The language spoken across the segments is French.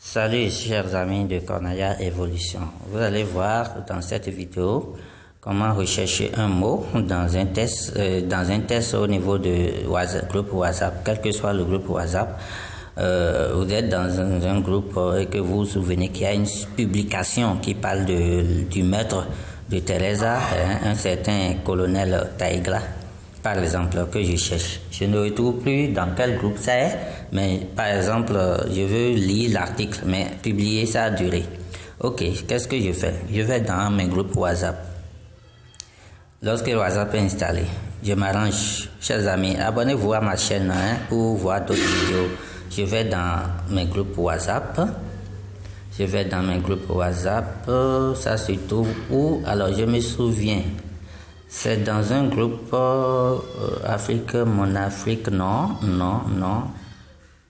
Salut chers amis de Cornaya Evolution. Vous allez voir dans cette vidéo comment rechercher un mot dans un test au niveau de WhatsApp, groupe WhatsApp, quel que soit le groupe WhatsApp. Vous êtes dans un groupe et que vous vous souvenez qu'il y a une publication qui parle du maître de Teresa, un certain colonel Taïgla, par exemple, que je cherche. Je ne retrouve plus dans quel groupe ça est, mais par exemple, je veux lire l'article, mais publier ça a duré. Ok, qu'est-ce que je fais? Je vais dans mes groupes WhatsApp. Lorsque le WhatsApp est installé, je m'arrange. Chers amis, abonnez-vous à ma chaîne pour voir d'autres vidéos. Je vais dans mes groupes WhatsApp. Ça se trouve où? Alors, je me souviens. C'est dans un groupe Afrique, mon Afrique, non.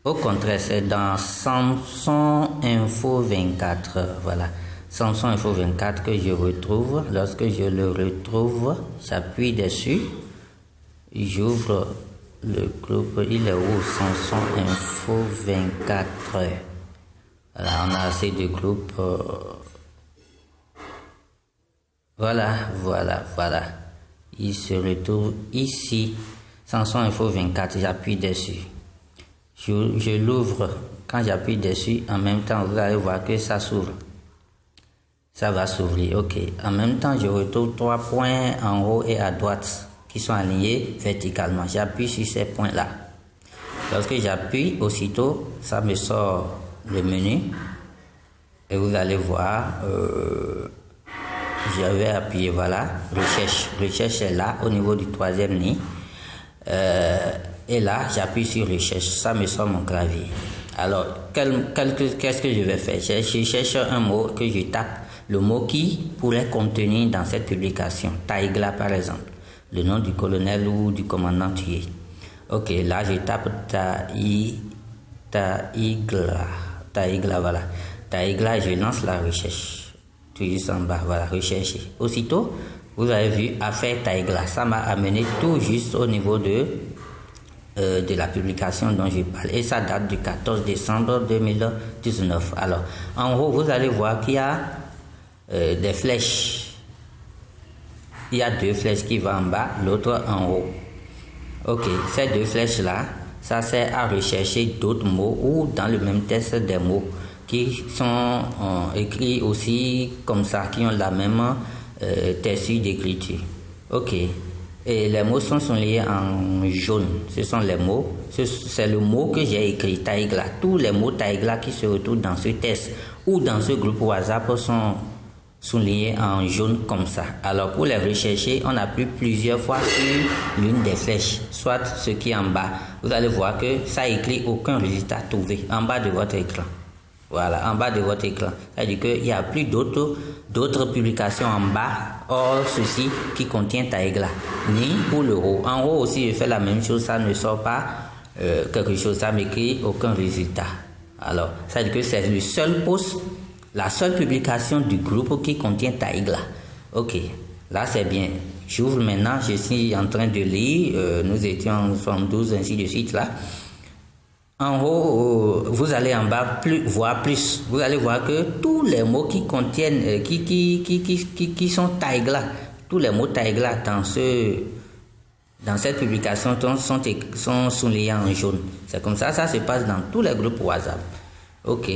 Au contraire, c'est dans Samson Info 24. Voilà. Samson Info 24 que je retrouve. Lorsque je le retrouve, j'appuie dessus. J'ouvre le groupe. Il est où? Samson Info 24. Voilà, on a assez de groupes. Voilà. Il se retrouve ici. Samson Info 24, j'appuie dessus. Je l'ouvre. Quand j'appuie dessus, en même temps, vous allez voir que ça s'ouvre. Ça va s'ouvrir, ok. En même temps, je retrouve 3 points en haut et à droite qui sont alignés verticalement. J'appuie sur ces points-là. Lorsque j'appuie, aussitôt, ça me sort le menu. Et vous allez voir... je vais appuyer, voilà, recherche est là au niveau du 3e nid, et là j'appuie sur recherche, ça me sort mon clavier. Alors qu'est-ce que je vais faire? Je cherche un mot que je tape, le mot qui pourrait contenir dans cette publication, Taïgla par exemple, le nom du colonel ou du commandant tué. Ok, là je tape Taïgla, voilà, Taïgla, je lance la recherche. Tout juste en bas, voilà, rechercher. Aussitôt, vous avez vu affaire Taïgla. Ça m'a amené tout juste au niveau de la publication dont je parle. Et ça date du 14 décembre 2019. Alors, en haut, vous allez voir qu'il y a des flèches. Il y a 2 flèches qui vont en bas, l'autre en haut. Ok, ces 2 flèches-là, ça sert à rechercher d'autres mots ou dans le même test des mots qui sont écrits aussi comme ça, qui ont la même texture d'écriture. Ok. Et les mots sont liés en jaune. Ce sont les mots. C'est le mot que j'ai écrit, Taïgla. Tous les mots Taïgla qui se retrouvent dans ce test ou dans ce groupe WhatsApp sont liés en jaune comme ça. Alors pour les rechercher, on appuie plusieurs fois sur l'une des flèches, soit ce qui est en bas. Vous allez voir que ça écrit aucun résultat trouvé en bas de votre écran. Voilà, en bas de votre écran. C'est-à-dire qu'il n'y a plus d'autres publications en bas, hors ceci qui contient Taïgla, ni pour le haut. En haut aussi, je fais la même chose, ça ne sort pas quelque chose, ça m'écrit aucun résultat. Alors, c'est-à-dire que c'est le seul post, la seule publication du groupe qui contient Taïgla. Ok, là c'est bien. J'ouvre maintenant, je suis en train de lire, nous étions en 72, ainsi de suite là. En haut, vous allez en bas voir plus. Vous allez voir que tous les mots qui contiennent, qui sont Taïgla, tous les mots Taïgla dans cette publication sont soulignés en jaune. C'est comme ça, ça se passe dans tous les groupes WhatsApp. Ok.